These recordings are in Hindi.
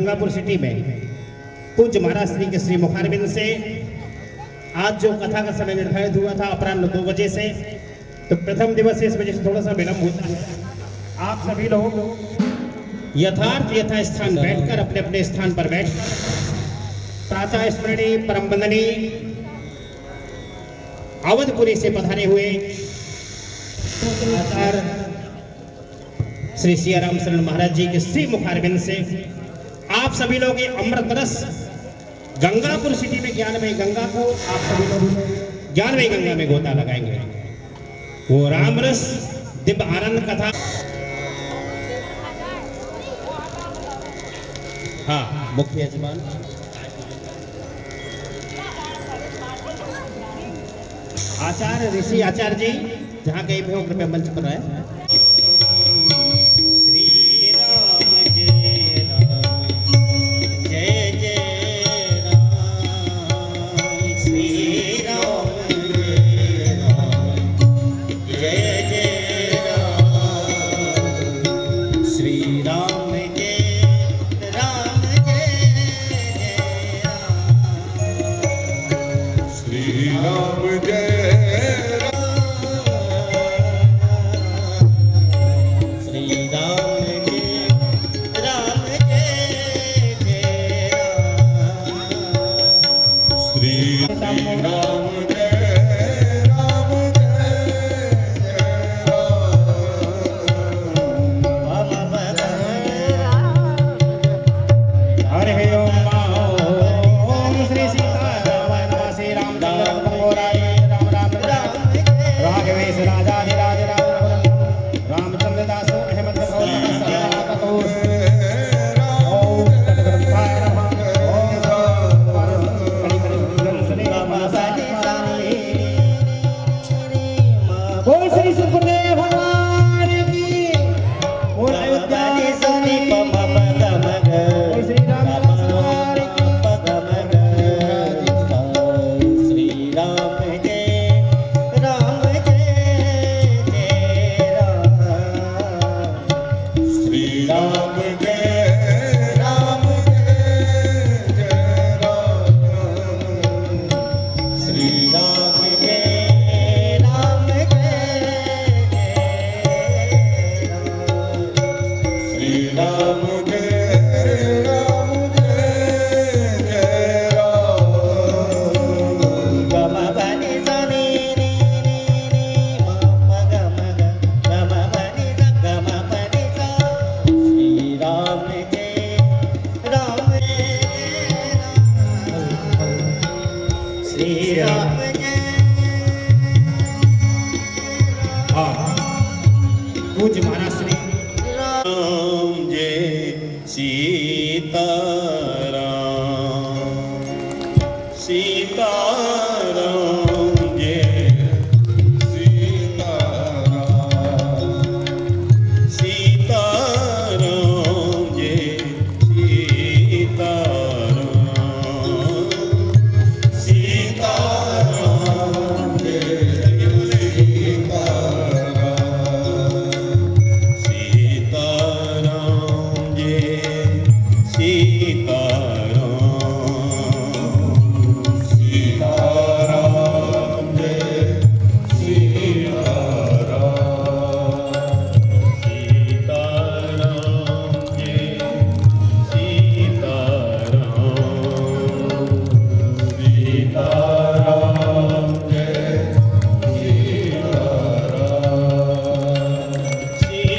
गंगापुर सिटी में पूज्य महाराज श्री के श्री मुखारबिंद से आज जो कथा का समय निर्धारित हुआ था अपराह्न 2 बजे से, तो प्रथम दिवस इस वजह से थोड़ा सा विलंब होता है। आप सभी लोग यथा स्थान बैठकर अपने अपने स्थान पर बैठकर प्रातः स्मरणीय परम वंदनीय अवधपुरी से पधारे हुए आचार्य श्री सियाराम शरण महाराज जी के श्री मुखारबिंद से आप सभी लोग ये अमृत रस गंगापुर सिटी में ज्ञानमयी गंगा को आप सभी लोग ज्ञानमयी गंगा में गोता लगाएंगे। वो राम रस दिव्य आनंद कथा, हाँ मुख्य यजमान आचार्य ऋषि आचार्य जी जहाँ कहीं भी हो कृपया मंच पर आए। पूज्य महाराज श्री राम जय सीताराम सीताराम जय सीताराम सीताराम जय सीताराम सीताराम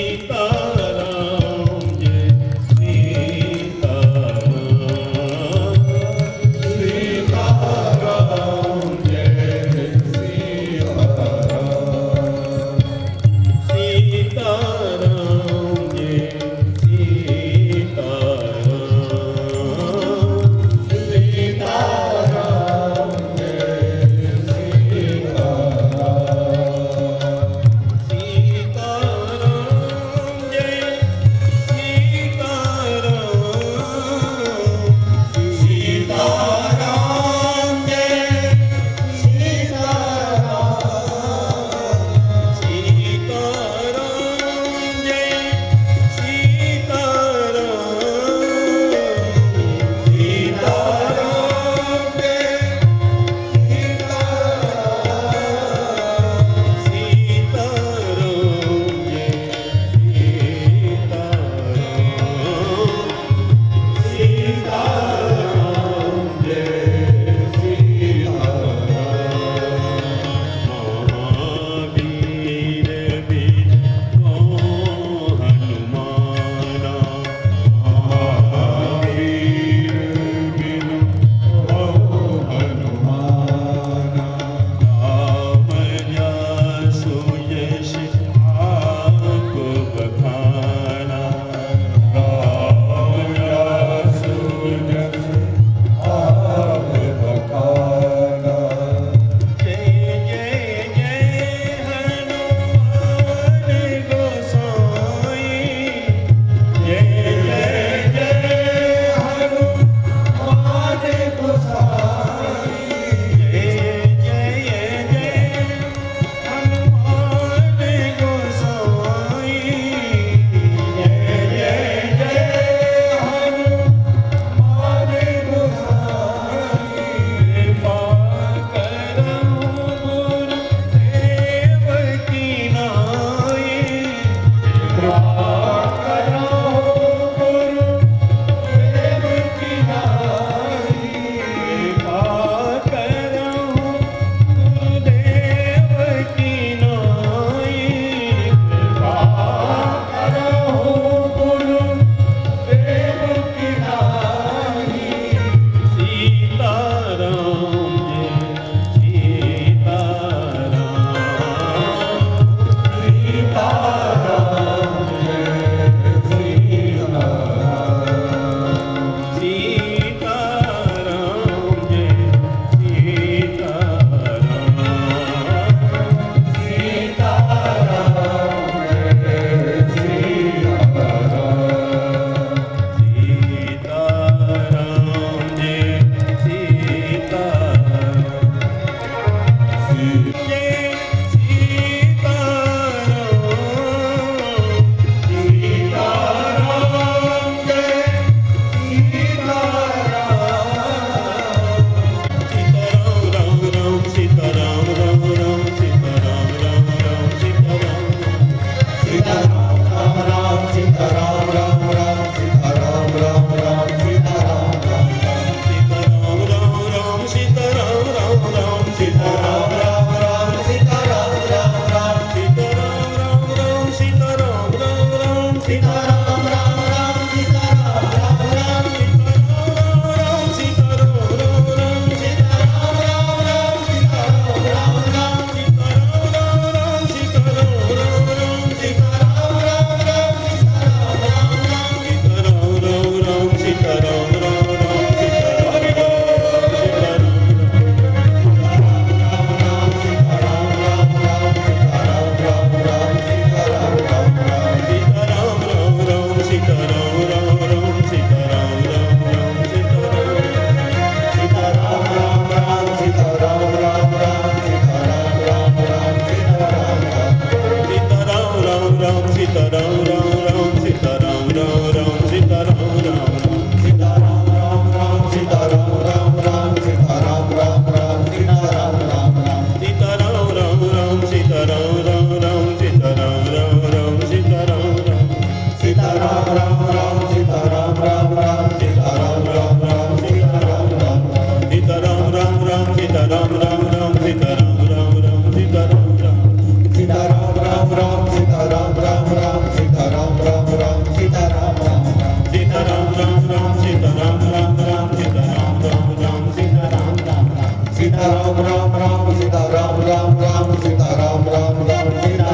राम राम राम सीता राम राम राम सीता राम राम राम सीता राम राम राम सीता राम राम राम सीता राम राम राम सीता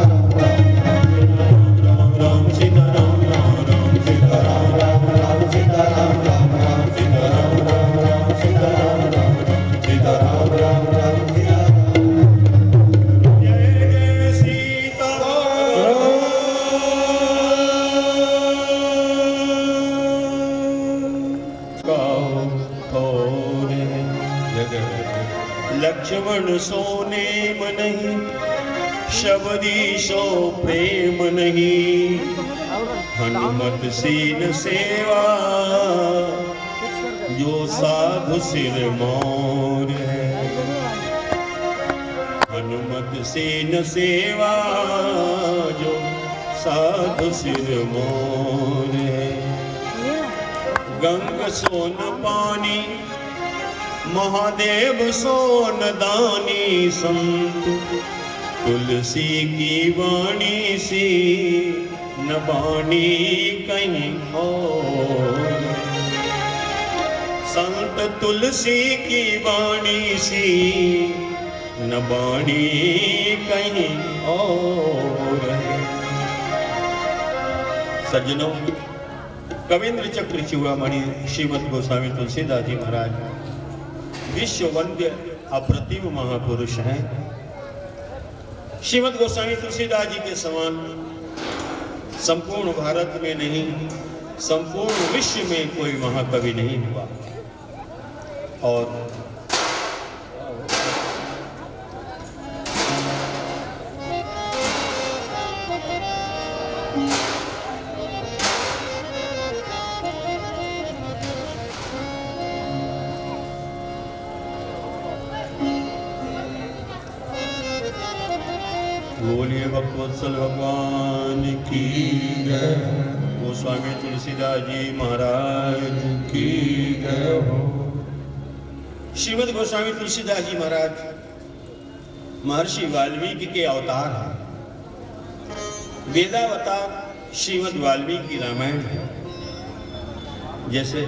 राम राम राम सीता राम राम राम सीता राम राम राम सीता राम राम राम सीता राम राम राम सीता राम राम राम सीता राम राम राम सीता जय सीता लक्ष्मण सोने नहीं शबरी सो प्रेम नहीं हनुमत सीन सेवा जो साधु सिर मोर है हनुमत सीन सेवा जो साधु सिर मोर है गंग सोन पानी महादेव सोन दानी संत तुलसी की वाणी सी न बाणी कहीं और संत तुलसी की वाणी सी न बाणी कहीं और सज्जनों कविंद्र चक्र चूड़ामणि श्रीमद गोस्वामी तुलसीदास जी महाराज विश्व वंद्य अप्रतिम महापुरुष हैं। श्रीमद गोस्वामी तुलसीदास जी के समान संपूर्ण भारत में नहीं संपूर्ण विश्व में कोई महाकवि नहीं हुआ और बोलिए भक्तवत्सल भगवान की जय गोस्वामी तुलसीदास जी महाराज की जय हो। श्रीमद गोस्वामी तुलसीदास जी महाराज महर्षि वाल्मीकि के अवतार हैं। वेदावतार श्रीमद वाल्मीकि रामायण है। जैसे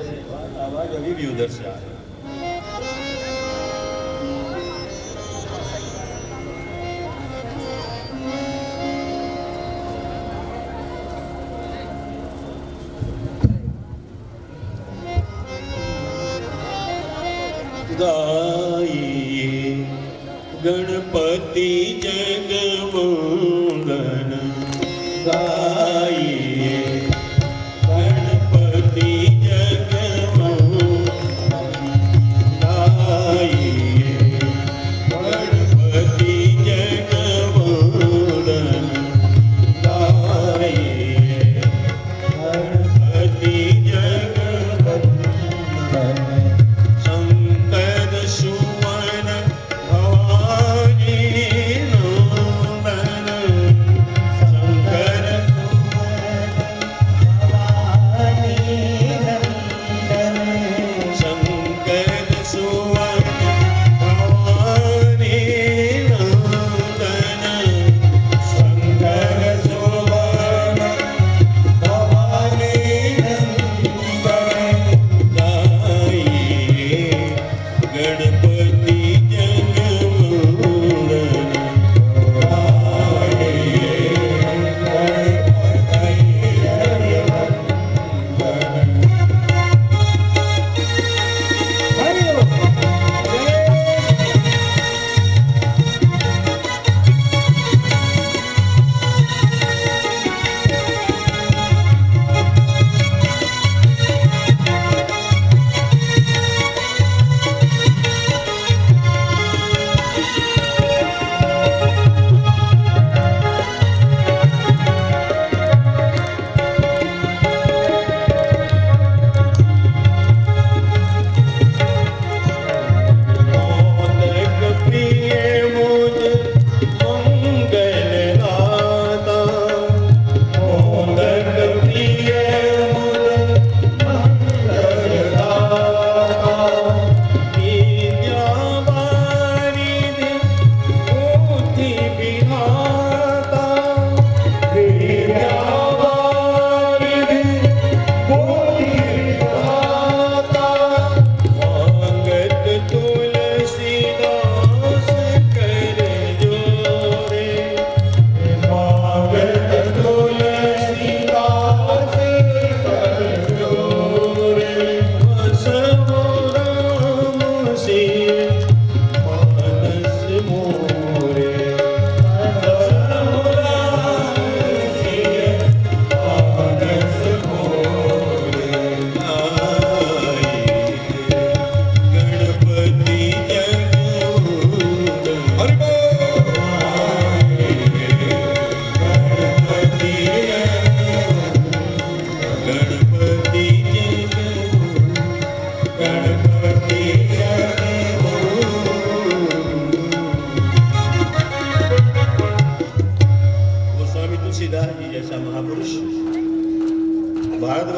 आवाज अभी भी उधर से आ रही है। गाइए गणपति जगमंगन गाइए गणपति जगमंगन गाइए गणपति जगमंगन गाइए गणपति जगमंगन सुवन भवानी नंदन शंकर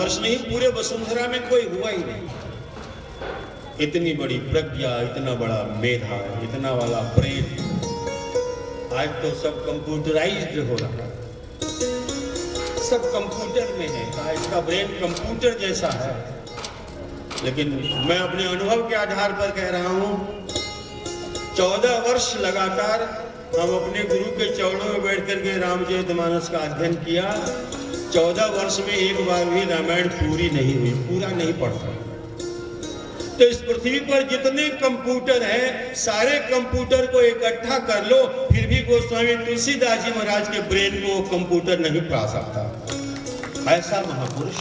वर्ष नहीं, पूरे वसुंधरा में कोई हुआ ही नहीं। इतनी बड़ी प्रज्ञा, इतना बड़ा मेधा, इतना वाला ब्रेन। आज तो सब कंप्यूटराइज्ड हो रहा है, सब कंप्यूटर में है। इसका ब्रेन कंप्यूटर जैसा है। लेकिन मैं अपने अनुभव के आधार पर कह रहा हूं, 14 वर्ष लगातार हम अपने गुरु के चरणों में बैठ करके रामचरितमानस का अध्ययन किया। 14 वर्ष में एक बार भी रामायण पूरी नहीं हुई, पूरा नहीं पढ़ सका। तो इस पृथ्वी पर जितने कंप्यूटर हैं, सारे कंप्यूटर को इकट्ठा कर लो, फिर भी गोस्वामी तुलसीदास जी महाराज के ब्रेन को कंप्यूटर नहीं पढ़ा सकता। ऐसा महापुरुष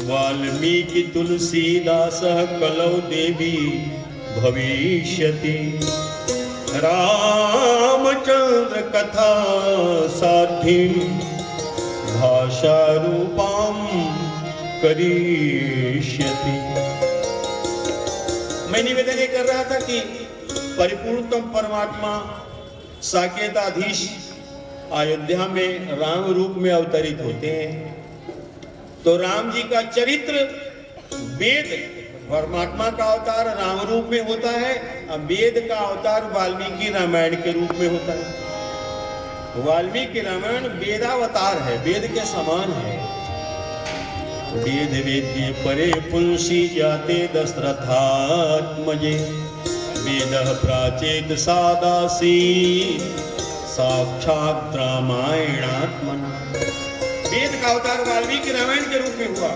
वाल्मीकि तुलसीदास कलौ देवी भविष्यति, रामचंद्र कथा साधी भाषा रूपम करिष्यति। मैं निवेदन ये कर रहा था कि परिपूर्णतम परमात्मा साकेताधीश अयोध्या में राम रूप में अवतरित होते हैं। तो राम जी का चरित्र, वेद परमात्मा का अवतार राम रूप में होता है, अब वेद का अवतार वाल्मीकि रामायण के रूप में होता है। वाल्मीकि रामायण वेदावतार है, वेद के समान है। वेद वेद्य परे पुंसी जाते दशरथात्मजे, वेदः प्राचेत सादासी साक्षात् रामायणात्मना। वेद का अवतार वाल्मीकि रामायण के रूप में हुआ,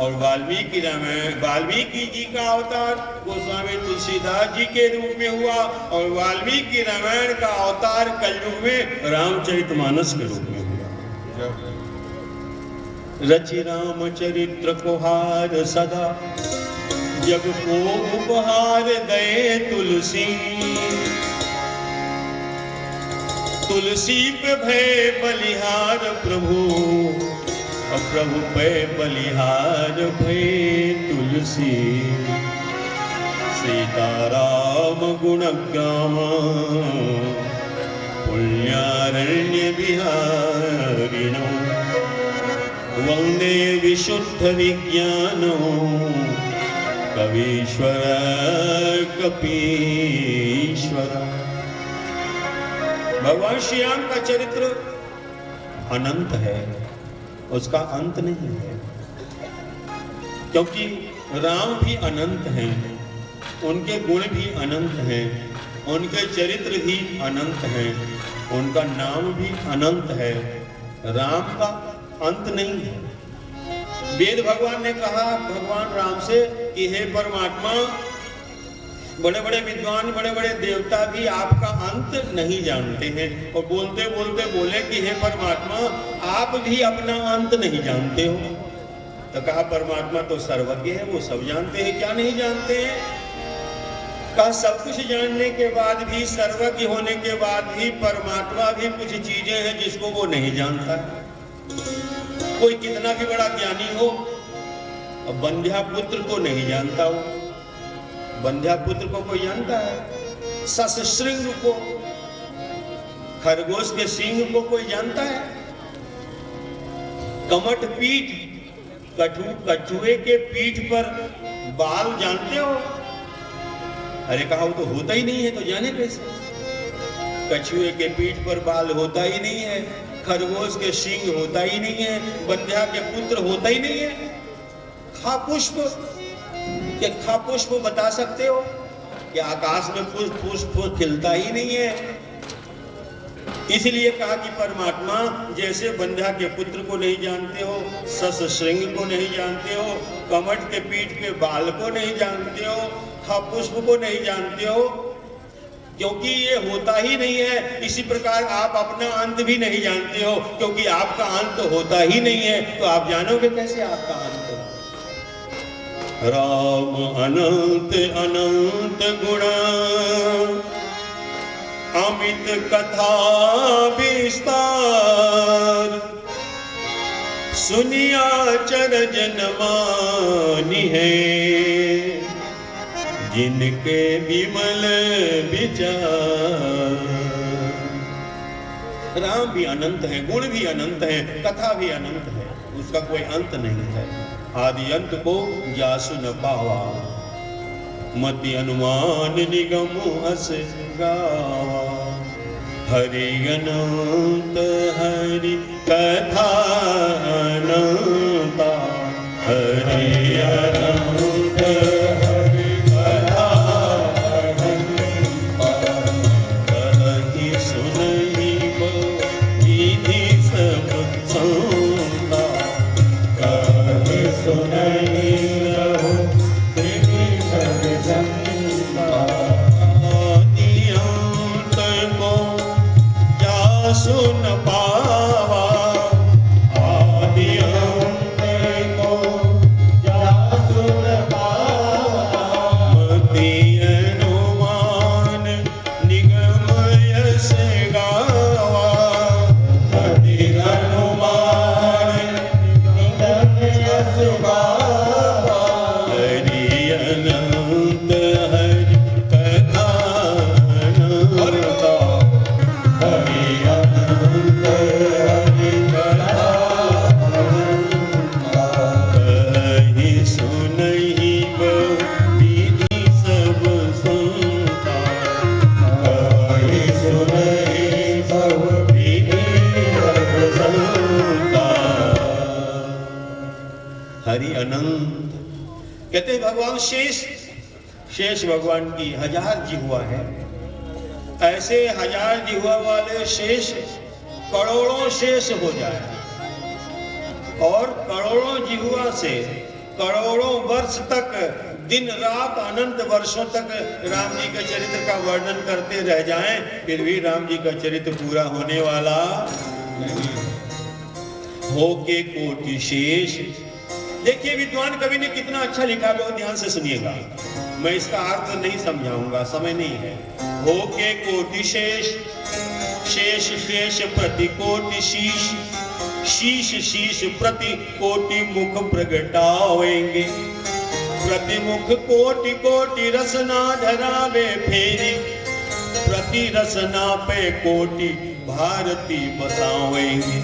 और वाल्मीकि रामायण, वाल्मीकि जी का अवतार गोस्वामी तुलसीदास जी के रूप में हुआ, और वाल्मीकि रामायण का अवतार कलयुग में रामचरितमानस के रूप में हुआ। रचि रामचरित्र को हार सदा, जग को उपहार दे तुलसी। तुलसी पे भय बलिहार प्रभु, प्रभु पे बलिहार भय तुलसी। सीताराम गुणगामा पुण्यारण्य विहारिणो, वंदे विशुद्ध विज्ञानो कवीश्वर कपीश्वर। भगवान श्री राम का चरित्र अनंत है, उसका अंत नहीं है, क्योंकि राम भी अनंत हैं, उनके गुण भी अनंत हैं, उनके चरित्र भी अनंत हैं, उनका नाम भी अनंत है। राम का अंत नहीं है। वेद भगवान ने कहा भगवान राम से कि हे परमात्मा, बड़े बड़े विद्वान, बड़े बड़े देवता भी आपका अंत नहीं जानते हैं। और बोलते बोलते बोले कि हे परमात्मा, आप भी अपना अंत नहीं जानते हो। तो कहा परमात्मा तो सर्वज्ञ है, वो सब जानते हैं, क्या नहीं जानते हैं। कहा सब कुछ जानने के बाद भी, सर्वज्ञ होने के बाद भी परमात्मा भी कुछ चीजें हैं जिसको वो नहीं जानता है। कोई कितना भी बड़ा ज्ञानी हो, बंध्या पुत्र को नहीं जानता हो। बंध्या पुत्र को कोई जानता है? सस श्रृंग को, खरगोश के सींग को कोई जानता है? कमट पीठ, कछुए के पीठ पर बाल जानते हो? अरे कहा वो तो होता ही नहीं है, तो जाने कैसे? कछुए के पीठ पर बाल होता ही नहीं है, खरगोश के सींग होता ही नहीं है, बंध्या के पुत्र होता ही नहीं है। खा पुष्प के खा पुष्प बता सकते हो कि आकाश में पुष्प खिलता ही नहीं है। इसलिए कहा कि परमात्मा जैसे बंध्या के पुत्र को नहीं जानते हो, सस श्रृंग को नहीं जानते हो, कमट के पीठ पे बाल को नहीं जानते हो, खा पुष्प को नहीं जानते हो, क्योंकि ये होता ही नहीं है। इसी प्रकार आप अपना अंत भी नहीं जानते हो, क्योंकि आपका अंत होता ही नहीं है, तो आप जानोगे कैसे आपका अंत? राम अनंत अनंत गुण, अमित कथा विस्तार, सुनिया चरज न मानी है, जिनके विमल विचार। राम भी अनंत है, गुण भी अनंत है, कथा भी अनंत है, उसका कोई अंत नहीं है। आदि अंत को जासु न पावा, मति अनुमान निगम अस गावा। हरि अनंत हरि कथा अनंता, हरि अनंत हरि कथा अनंता। कहि सुनहि विधि सब संता, कहि सुनहि विधि सब संता। आदि अंत को जासु न पावा, आदि अंत को जासु न पावा। मति अनुमान निगम यस गावा, मति अनुमान निगम यस गावा। हरि अनंत हरि कथा अनंता, हरि अनंत हरि कथा अनंता। कहि सुनहि विधि सब संता, कहि सुनहि सब विधि सब संता। हरि अनंत कहते भगवान शेष भगवान की 1000 जिह्वा है। ऐसे 1000 जिह्वा वाले शेष करोड़ों शेष हो जाए, और करोड़ों जिह्वा से करोड़ों वर्ष तक दिन रात अनंत वर्षों तक राम जी के चरित्र का वर्णन करते रह जाएं, फिर भी राम जी का चरित्र पूरा होने वाला नहीं। हो के कोटि शेष। देखिए विद्वान कवि ने कितना अच्छा लिखा, लो ध्यान से सुनिएगा। मैं इसका अर्थ नहीं समझाऊंगा, समय नहीं है। हो के कोटि शेष, शेष शेष प्रति कोटि शीश, शीश शीश प्रति कोटि मुख प्रगटावेंगे। प्रति मुख कोटि कोटि रसना धरावे फेरी, प्रति रसना पे कोटि भारती बतावेंगे।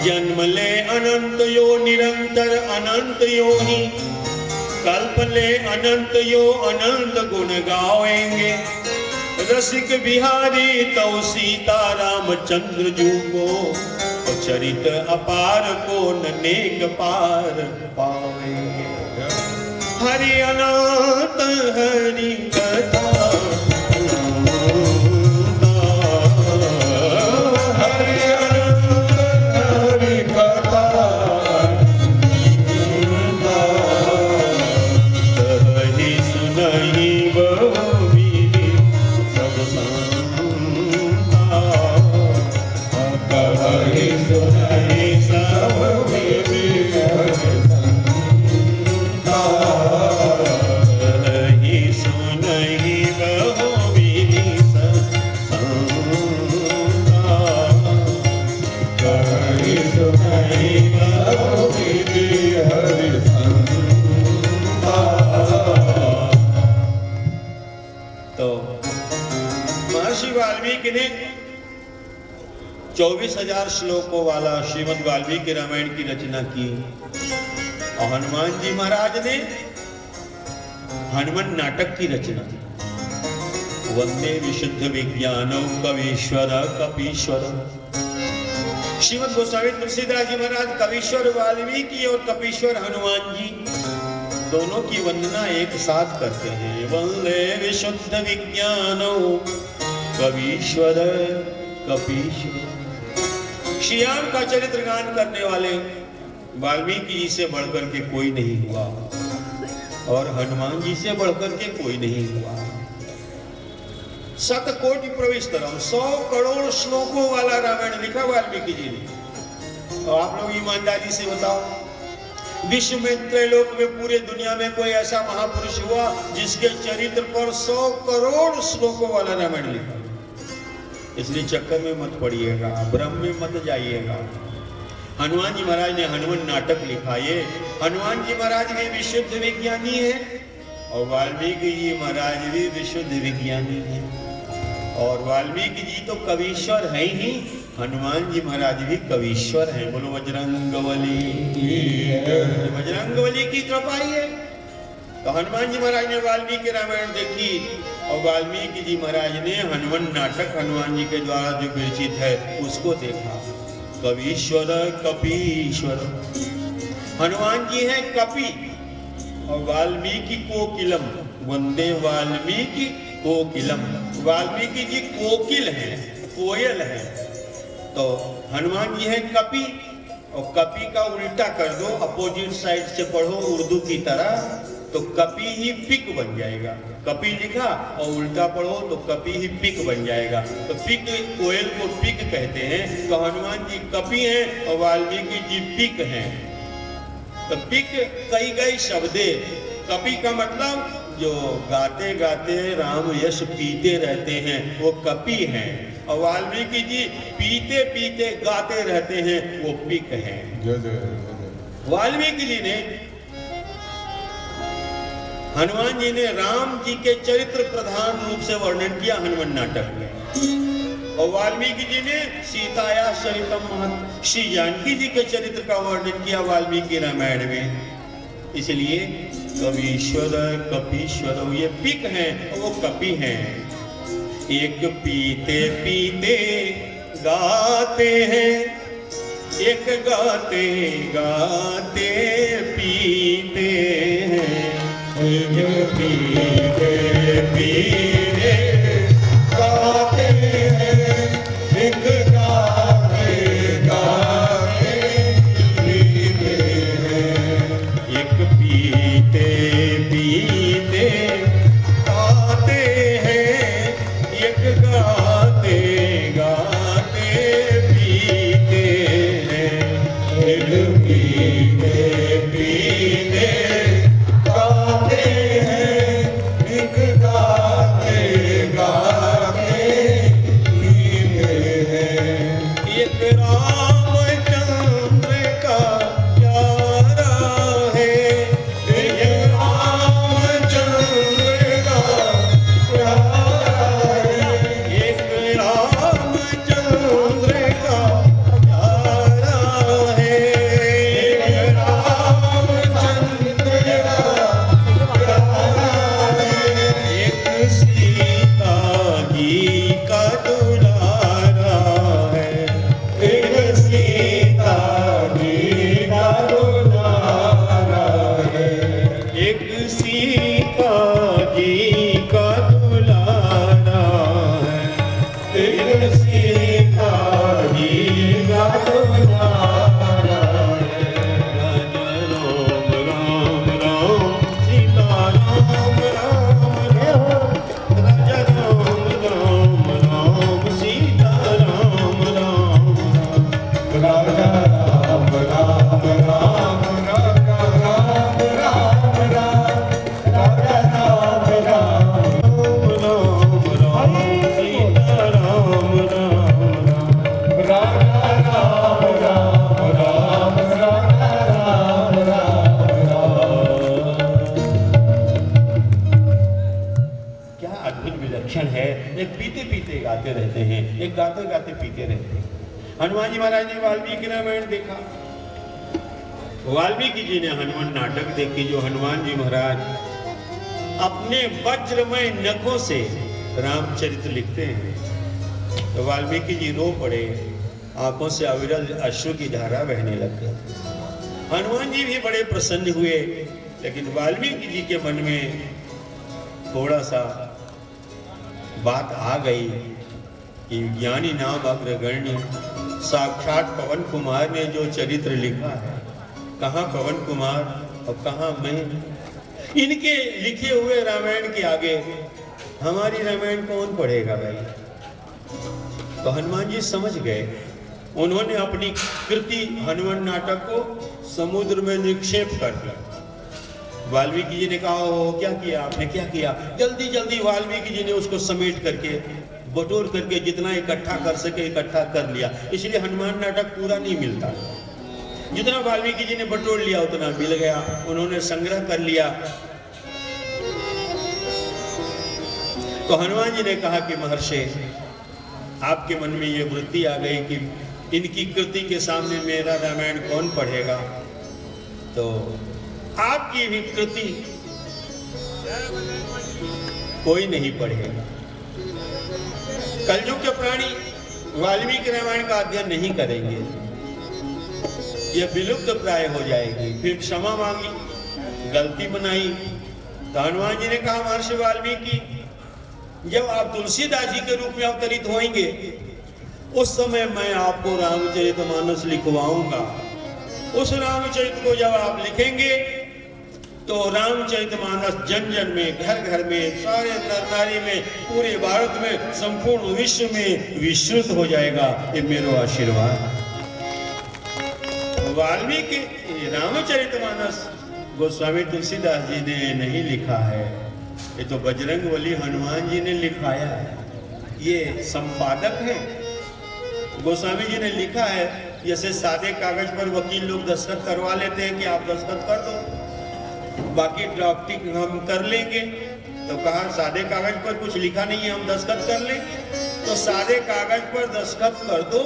जन्म ले अनंत यो निरंतर अनंत यो ही, कल्प ले अनंत यो अनंत गुण गावेंगे। रसिक बिहारी तव सीता रामचंद्र जू को, चरित अपार को नेक पार पावेंगे। हरि अनंत हरि कथा, वाल्मीकि ने 24,000 श्लोकों वाला श्रीमद् वाल्मीकि रामायण की रचना की, और हनुमान जी महाराज ने हनुमान नाटक की रचना की। वंदे विशुद्ध विज्ञानौ कवीश्वर कपीश्वर। श्रीमद् गोस्वामी तुलसीदास जी महाराज कवीश्वर वाल्मीकि और कपीश्वर हनुमान जी दोनों की वंदना एक साथ करते हैं। वंदे विशुद्ध विज्ञानौ कवीश्वर कपीश्वर। श्री राम का चरित्र गान करने वाले वाल्मीकि जी से बढ़कर के कोई नहीं हुआ, और हनुमान जी से बढ़कर के कोई नहीं हुआ। 7 कोटि प्रविष्टरम, 100 करोड़ श्लोकों वाला रामायण लिखा वाल्मीकि जी ने। और आप लोग ईमानदारी से बताओ, विश्व में त्रैलोक में पूरे दुनिया में कोई ऐसा महापुरुष हुआ जिसके चरित्र पर 100 करोड़ श्लोकों वाला रामायण लिखा? इसलिए चक्कर में मत पड़िएगा, भ्रम में मत जाइएगा। हनुमान जी महाराज ने हनुमान नाटक लिखा। ये हनुमान जी महाराज भी विशुद्ध विज्ञानी है, और वाल्मीकि जी महाराज भी विशुद्ध विज्ञानी है। और वाल्मीकि जी तो कवीश्वर है ही, हनुमान जी महाराज भी कवीश्वर हैं। बोलो बजरंगबली। बजरंगबली की कृपा ही है। तो हनुमान जी महाराज ने वाल्मीकि रामायण देखी और वाल्मीकि जी महाराज ने हनुमान नाटक हनुमान जी के द्वारा जो विरचित है उसको देखा। कवीश्वर कपीश्वर, हनुमान जी हैं कपि और वाल्मीकि कोकिलम। वंदे वाल्मीकि कोकिलम, वाल्मीकि जी कोकिल हैं, कोयल हैं। तो हनुमान जी हैं कपि, और कपि का उल्टा कर दो, अपोजिट साइड से पढ़ो उर्दू की तरह, तो कपि ही पिक बन जाएगा। कपि लिखा और उल्टा पढ़ो तो कपि ही पिक बन जाएगा। तो पिक, कोयल को पिक कहते हैं। तो हनुमान जी कपि हैं और वाल्मीकि जी पिक हैं। तो पिक कई शब्दे। कपि का मतलब जो गाते गाते राम यश पीते रहते हैं वो कपि हैं, और वाल्मीकि जी पीते पीते गाते रहते हैं वो पिक हैं। वाल्मीकि जी ने, हनुमान जी ने राम जी के चरित्र प्रधान रूप से वर्णन किया हनुमान नाटक में, और वाल्मीकि जी ने सीताया चरितम महत्, श्री जानकी जी के चरित्र का वर्णन किया वाल्मीकि रामायण में। इसलिए कवीश्वर कपीश्वर ये पिक हैं और वो कपि हैं। एक पीते पीते गाते हैं, एक गाते गाते पीते हैं। एक पीते पीते गाते हैं, एक गाते गाते पीते हैं। एक पीते पीते गाते हैं, एक गाते गाते पीते हैं। एक पीते पीते गाते हैं, एक गाते गाते पीते हैं। एक रामचंद्र का प्यारा है, एक रामचंद्र का प्यारा है, एक रामचंद्र का प्यारा है, एक रामचंद्र का प्यारा है, एक सीता जी का दुलारा है, एक सीता जी का दुलारा है, एक सीता जी का दुलारा है, एक सीता जी का दुलारा है। राम राम राम सीता राम राम राम, राजा राम राम राम सीता राम राम राम, राजा राम राम राम, राजा राम राम राम, राजा राम राम राम राम सीता राम राम राम, राजा राम राम राम, राजा राम राम राम। क्या अद्भुत विलक्षण है। एक पीते पीते गाते रहते हैं, एक गाते गाते पीते रहते हैं। हनुमान जी महाराज ने वाल्मीकि रामायण देखा, वाल्मीकि जी ने हनुमान नाटक देखी, जो हनुमान जी महाराज अपने वज्रमय नखों से रामचरित्र लिखते हैं। तो वाल्मीकि जी रो पड़े, आंखों से अविरल अश्रु की धारा बहने लग गई। हनुमान जी भी बड़े प्रसन्न हुए, लेकिन वाल्मीकि जी के मन में थोड़ा सा बात आ गई कि ज्ञानी नाम अग्रगण्य साक्षात पवन कुमार ने जो चरित्र लिखा है, कहाँ पवन कुमार और कहाँ मैं, इनके लिखे हुए रामायण के आगे हमारी रामायण कौन पढ़ेगा भाई। तो हनुमान जी समझ गए, उन्होंने अपनी कृति हनुमान नाटक को समुद्र में निक्षेप कर दिया। वाल्मीकि जी ने कहा, हो क्या किया आपने, क्या किया? जल्दी जल्दी वाल्मीकि जी ने उसको समेट करके बटोर करके जितना इकट्ठा कर सके इकट्ठा कर लिया। इसलिए हनुमान नाटक पूरा नहीं मिलता, जितना वाल्मीकि जी ने बटोर लिया उतना मिल गया, उन्होंने संग्रह कर लिया। तो हनुमान जी ने कहा कि महर्षि आपके मन में ये वृत्ति आ गई कि इनकी कृति के सामने मेरा रामायण कौन पढ़ेगा, तो आपकी भी कृति कोई नहीं पढ़ेगा। कलयुग के प्राणी वाल्मीकि रामायण का अध्ययन नहीं करेंगे, यह विलुप्त प्राय हो जाएगी। फिर क्षमा मांगी, गलती बनाई, तो हनुमान जी ने कहा महर्षि वाल्मीकि, जब आप तुलसीदास जी के रूप में अवतरित होंगे उस समय मैं आपको रामचरितमानस लिखवाऊंगा। उस रामचरित को जब आप लिखेंगे तो रामचरितमानस जन जन में, घर घर में, सारे नर नारी में, पूरे भारत में, संपूर्ण विश्व में विस्तृत हो जाएगा। ये मेरा आशीर्वाद। वाल्मीकि रामचरितमानस गोस्वामी तुलसीदास जी ने नहीं लिखा है, ये तो बजरंगबली हनुमान जी ने लिखाया है। ये संपादक है, गोस्वामी जी ने लिखा है। जैसे सादे कागज पर वकील लोग दस्तखत करवा लेते हैं कि आप दस्तखत कर दो, बाकी ड्राफ्टिंग हम कर लेंगे। तो कहा सादे कागज पर कुछ लिखा नहीं है, हम दस्तखत कर लें। तो सादे कागज पर दस्तखत कर दो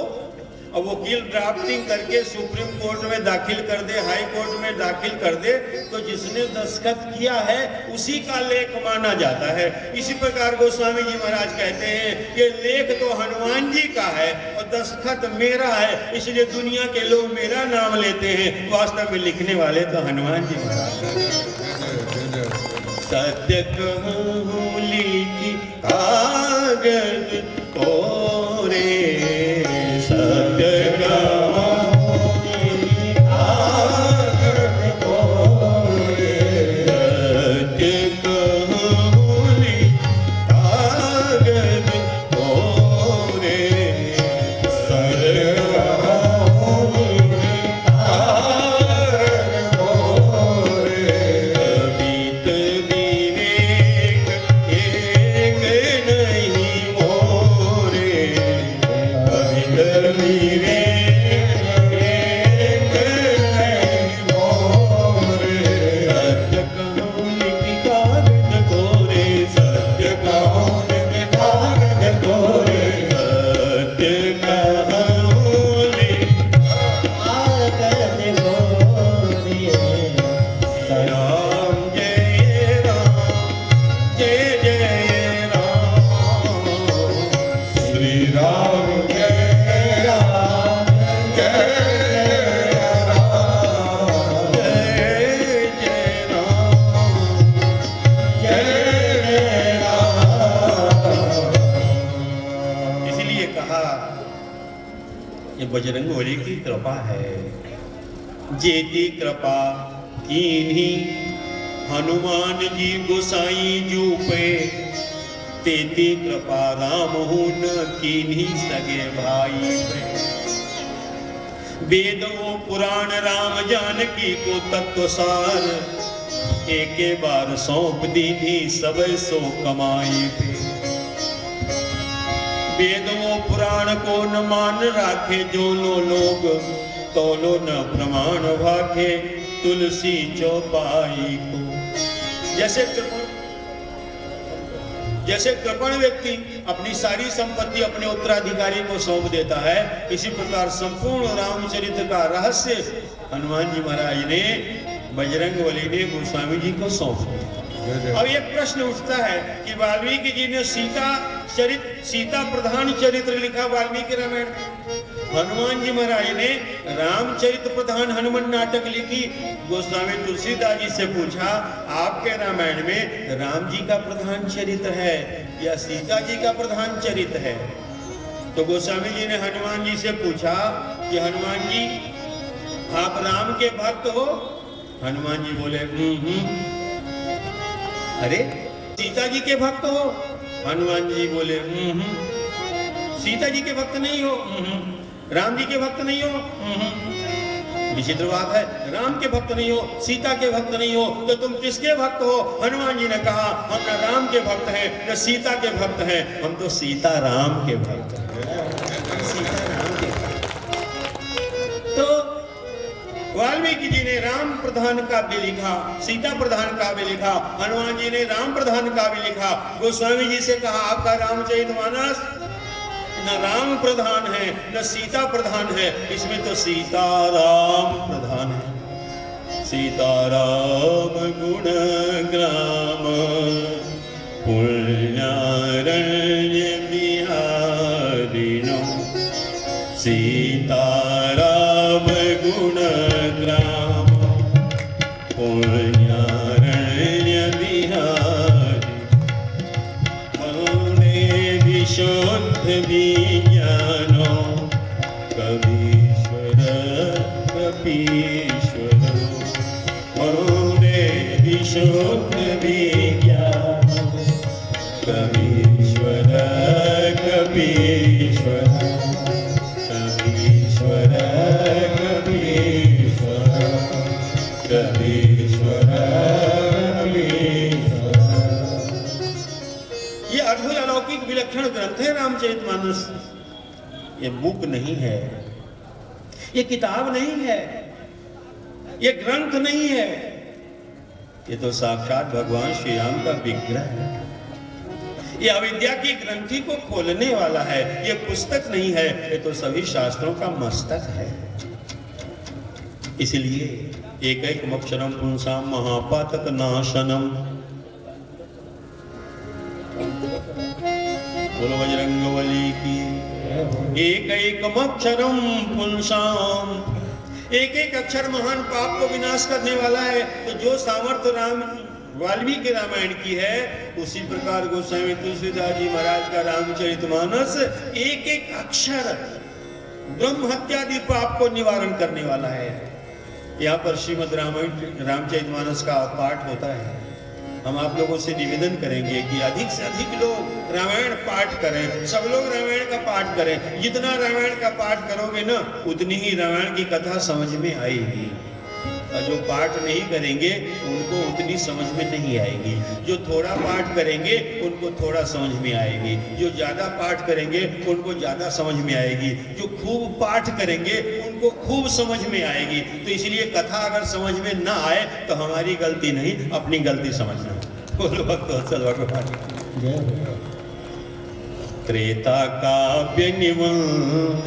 और वकील ड्राफ्टिंग करके सुप्रीम कोर्ट में दाखिल कर दे, हाई कोर्ट में दाखिल कर दे, तो जिसने दस्तखत किया है उसी का लेख माना जाता है। इसी प्रकार गोस्वामी जी महाराज कहते हैं ये लेख तो हनुमान जी का है और दस्तखत मेरा है, इसलिए दुनिया के लोग मेरा नाम लेते हैं, वास्तव में लिखने वाले तो हनुमान जी महाराज। सत्य कहूं लिखी कागज कोरे, सत्य कहूं लिखी कागज कोरे, सत्य कहूं लिखी कागज कोरे, सत्य कहूं लिखी कागज कोरे, अमित विवेक एक नहीं मोरे, अमित विवेक एक नहीं मोरे, सत्य कहूं लिखी कागज कोरे, सत्य कहूं लिखी कागज कोरे, सत्य कहूं लिखी कागज कोरे। राम जय राम, जय जय राम, श्री राम जय राम, जय राम, जय जय राम, जय राम। इसलिए कहा ये बजरंगबली की कृपा है। जेती कृपा कीन्ही हनुमान जी गोसाई जू पे, तेती कृपा राम हूँ न कीन्ही सगे भाई पे। वेद वो पुराण राम जानकी को तत्व सार, एके बार सौंप दीनी सब सो कमाई पे। वेद वो पुराण को न मान राखे जो लोग, तोलो न प्रमाण भाखे तुलसी चौपाई को। जैसे कृपण व्यक्ति अपनी सारी संपत्ति अपने उत्तराधिकारी को सौंप देता है, इसी प्रकार संपूर्ण रामचरित्र का रहस्य हनुमान जी महाराज ने बजरंगबली ने गोस्वामी जी को सौंप दिया। अब एक प्रश्न उठता है कि वाल्मीकि जी ने सीता प्रधान चरित्र लिखा वाल्मीकि रामायण, हनुमान जी महाराज ने रामचरित प्रधान हनुमान नाटक लिखी। गोस्वामी तुलसीदास जी से पूछा आपके रामायण में राम जी का प्रधान चरित्र है या सीता जी का प्रधान चरित्र है? तो गोस्वामी जी ने हनुमान जी से पूछा कि हनुमान जी आप राम के भक्त हो? हनुमान जी बोले अरे सीता जी के भक्त हो? हनुमान जी बोले सीता जी के भक्त नहीं हो, राम जी के भक्त नहीं हो। विचित्र बात है, राम के भक्त नहीं हो, सीता के भक्त नहीं हो, तो तुम किसके भक्त हो? हनुमान जी ने कहा हम न राम के भक्त हैं न सीता के भक्त हैं, हम तो सीता राम के भक्त हैं। सीता राम के भक्त। तो वाल्मीकि जी ने राम प्रधान काव्य लिखा, सीता प्रधान काव्य लिखा, हनुमान जी ने राम प्रधान काव्य लिखा। गोस्वामी जी से कहा आपका रामचरितमानस न राम प्रधान है न सीता प्रधान है, इसमें तो सीताराम प्रधान है। सीताराम गुण ग्राम पुण्यारण्य बिहारिणो, सीताराम गुण ग्राम पुण्यारण्य बिहारी, मौने विशुद्ध विज्ञानो कवीश्वर कपीश्वर, मौने विशुद्ध विज्ञानो कवीश्वर कपीश्वर, कवीश्वर कपीश्वर, कवीश्वर कपीश्वर। ये अद्भुत अलौकिक विलक्षण ग्रंथ है रामचरितमानस। ये बुक नहीं है, ये किताब नहीं है, ये ग्रंथ नहीं है, ये तो साक्षात भगवान श्री राम का विग्रह है। ये अविद्या की ग्रंथि को खोलने वाला है। ये पुस्तक नहीं है, ये तो सभी शास्त्रों का मस्तक है। इसलिए एक एक अक्षरम पुंसाम महापातक नाशनम। बोलो बजरंगबली की। एक एक अक्षरम पुंसाम, एक एक अक्षर महान पाप को विनाश करने वाला है। तो जो सामर्थ्य राम वाल्मीकि रामायण की है, उसी प्रकार गोस्वामी तुलसीदास जी महाराज का रामचरितमानस एक एक अक्षर ब्रह्म हत्यादि पाप को निवारण करने वाला है। यहाँ पर श्रीमद् रामचरितमानस का पाठ होता है। हम आप लोगों से निवेदन करेंगे कि अधिक से अधिक लोग रामायण पाठ करें, सब लोग रामायण का पाठ करें। जितना रामायण का पाठ करोगे ना, उतनी ही रामायण की कथा समझ में आएगी। और जो पाठ नहीं करेंगे उनको उतनी समझ में नहीं आएगी। जो थोड़ा पाठ करेंगे उनको थोड़ा समझ में आएगी। जो ज्यादा पाठ करेंगे उनको ज्यादा समझ में आएगी। जो खूब पाठ करेंगे उनको खूब समझ में आएगी। तो इसलिए कथा अगर समझ में ना आए तो हमारी गलती नहीं, अपनी गलती समझना। बोलो भक्तवत्सल भगवान। त्रेता काव्य निबंध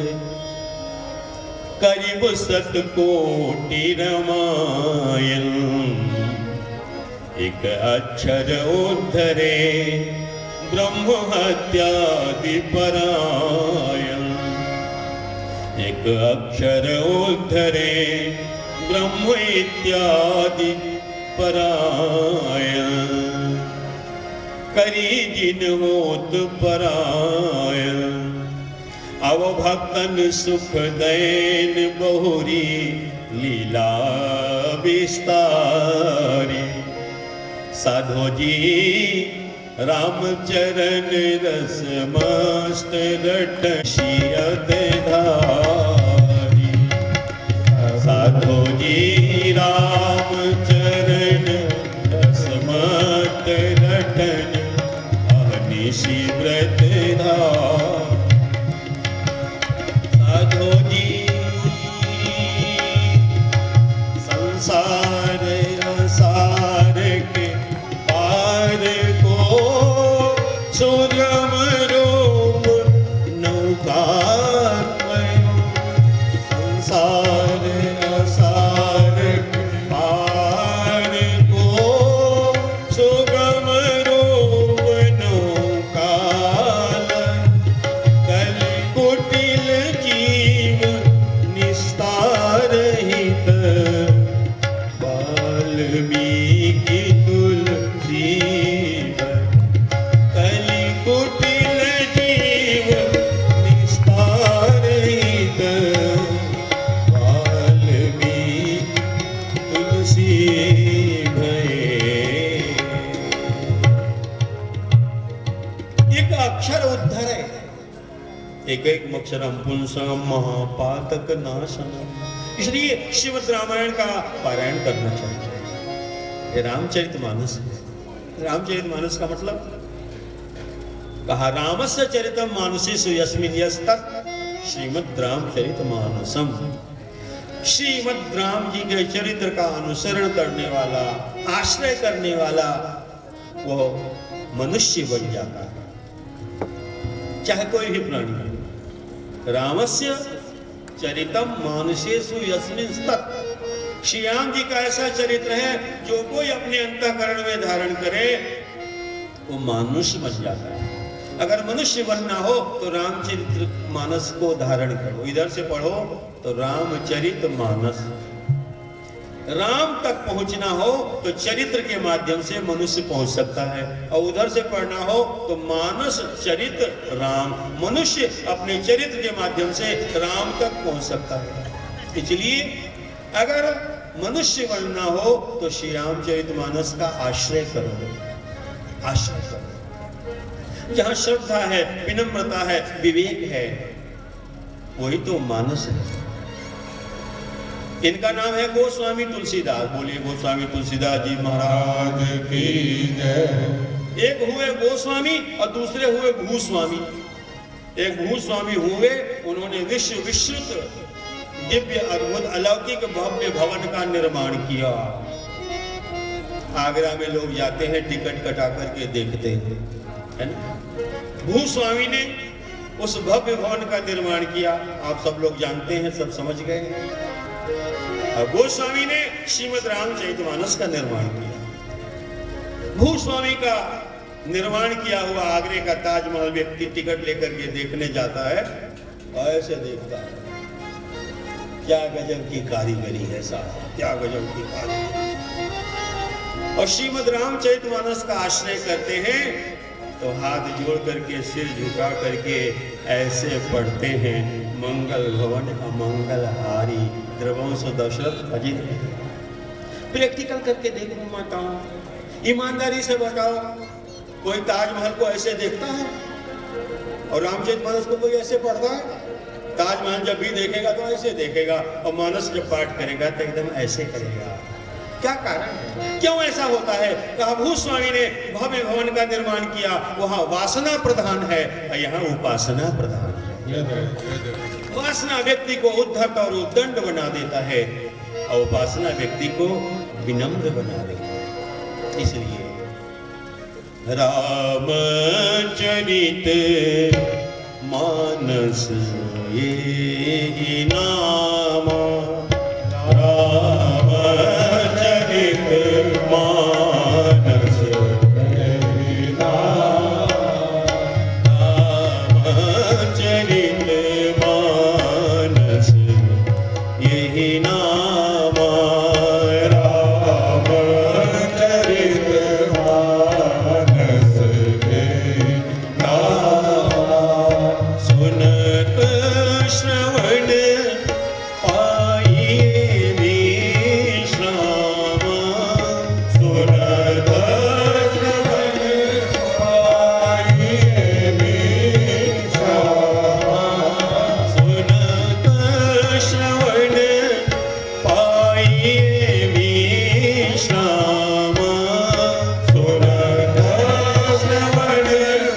करीब शतकोटि रामायण, एक अक्षर उद्धरे ब्रह्म हत्यादि परायण, एक अक्षर उद्धरे ब्रह्म इत्यादि परायण, करी जिन होत परायण, अब भक्तन सुख दैन बहुरी लीला विस्तारी, साधो जी रामचरण रस मस्त रटशियत धारी, साधो जी रामचरण रस मस्त रटन अहनिशि व्रत धारी, साधो जी संसार असार के पार को सुगम रूप नौकात्मय, संसार असार के पार को सुगम रूप नौकालय, कल कुटिल जीव निस्तार हित, वाल्मीकि तुलसी कलि कुटिल जीव निस्तार हित, वाल्मीकि तुलसी भये। एक अक्षर उद्धर है, एक एक अक्षरम पुंसम महापातक नाशनम। इसलिए श्रीमद् रामायण का पारायण करना चाहिए। ये रामचरितमानस है। रामचरितमानस का मतलब कहा रामस्य चरितम मानसेषु यस्मिन् यस्तत् श्रीमद् रामचरितमानसम। श्रीमद् राम जी के चरित्र का अनुसरण करने वाला, आश्रय करने वाला वो मनुष्य बन जाता है, चाहे कोई भी प्राणी हो। रामस्य चरितम मानुषेषु यस्मिन् तत्। श्री राम जी का ऐसा चरित्र है जो कोई अपने अंतःकरण में धारण करे वो मनुष्य बन जाता है। अगर मनुष्य बनना हो तो रामचरित मानस को धारण करो। इधर से पढ़ो तो रामचरित मानस। राम तक पहुंचना हो तो चरित्र के माध्यम से मनुष्य पहुंच सकता है, और उधर से पढ़ना हो तो मानस चरित राम। मनुष्य अपने चरित्र के माध्यम से राम तक पहुंच सकता है। इसलिए अगर मनुष्य बनना हो तो श्री रामचरित मानस का आश्रय करो, आश्रय करो। जहां श्रद्धा है, विनम्रता है, विवेक है, वही तो मानस है। इनका नाम है गोस्वामी तुलसीदास। बोलिए गोस्वामी तुलसीदास जी महाराज की जय। एक हुए गोस्वामी और दूसरे हुए भूस्वामी। एक भूस्वामी हुए, उन्होंने विश्व विश्रुत दिव्य अद्भुत अलौकिक भव्य भवन का निर्माण किया। आगरा में लोग जाते हैं, टिकट कटा करके देखते हैं, है ना। भूस्वामी ने उस भव्य भवन का निर्माण किया, आप सब लोग जानते हैं, सब समझ गए। और गोस्वामी ने श्रीमद् रामचरितमानस का निर्माण किया। भूस्वामी का निर्माण किया हुआ आगरे का ताजमहल व्यक्ति टिकट लेकर के देखने जाता है और ऐसे देखता है, क्या गजब की कारीगरी है साहब, क्या गजब की कारीगरी। और श्रीमद् रामचरितमानस का आश्रय करते हैं तो हाथ जोड़ करके, सिर झुका करके ऐसे पढ़ते हैं, मंगल भवन अमंगल हारी द्रवंश दशरथ अजित। प्रैक्टिकल करके देखो माताओं, ईमानदारी से बताओ, कोई ताजमहल को ऐसे देखता है और रामचरितमानस को कोई ऐसे पढ़ता है? ताजमहल जब भी देखेगा तो ऐसे देखेगा, और मानस जब पाठ करेगा तो एकदम ऐसे करेगा। क्या कारण है, क्यों ऐसा होता है? कहा भूस्वामी ने भव्य भवन का निर्माण किया, वहां वासना प्रधान है और यहाँ उपासना प्रधान है। वासना व्यक्ति को उद्धत और उद्दंड बना देता है और उपासना व्यक्ति को विनम्र बना देता है। इसलिए रामचरित मानस ये नाम, रामचरित मानस ये नाम, रामचरित मानस ये नाम, रामचरित मानस ये नाम। सुनत श्रवण पाइए विश्राम, सुनत श्रवण पाइए विश्राम। सुनत श्रवण पाइए विश्राम, सुनत श्रवण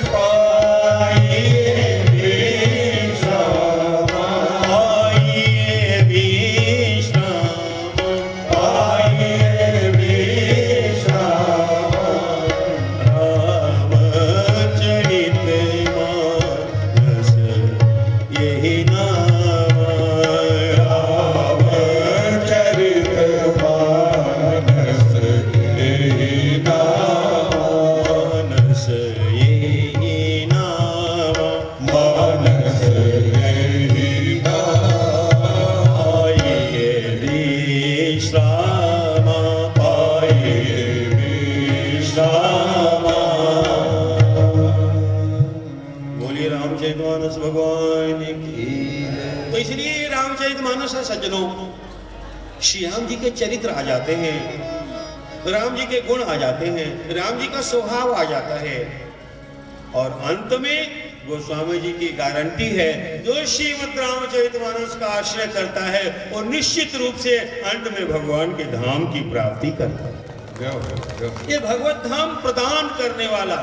पाइए विश्राम। पाइए विश्राम, पाइए विश्राम। रामचरित मानस यही नाम, रामचरित मानस यही नाम। मानस यही नाम, मानस यही नाम। पाइए विश्राम, पाइए विश्राम। बोलिए रामचरितमानस भगवान की। तो इसलिए रामचरितमानस है सज्जनों, श्री राम जी के चरित्र आ जाते हैं, राम जी के गुण आ जाते हैं, राम जी का स्वभाव आ जाता है, और अंत में गोस्वामी जी की गारंटी है, जो श्रीमद् रामचरितमानस का आश्रय करता है वो निश्चित रूप से अंत में भगवान के धाम की प्राप्ति करता है। ये भगवत धाम प्रदान करने वाला।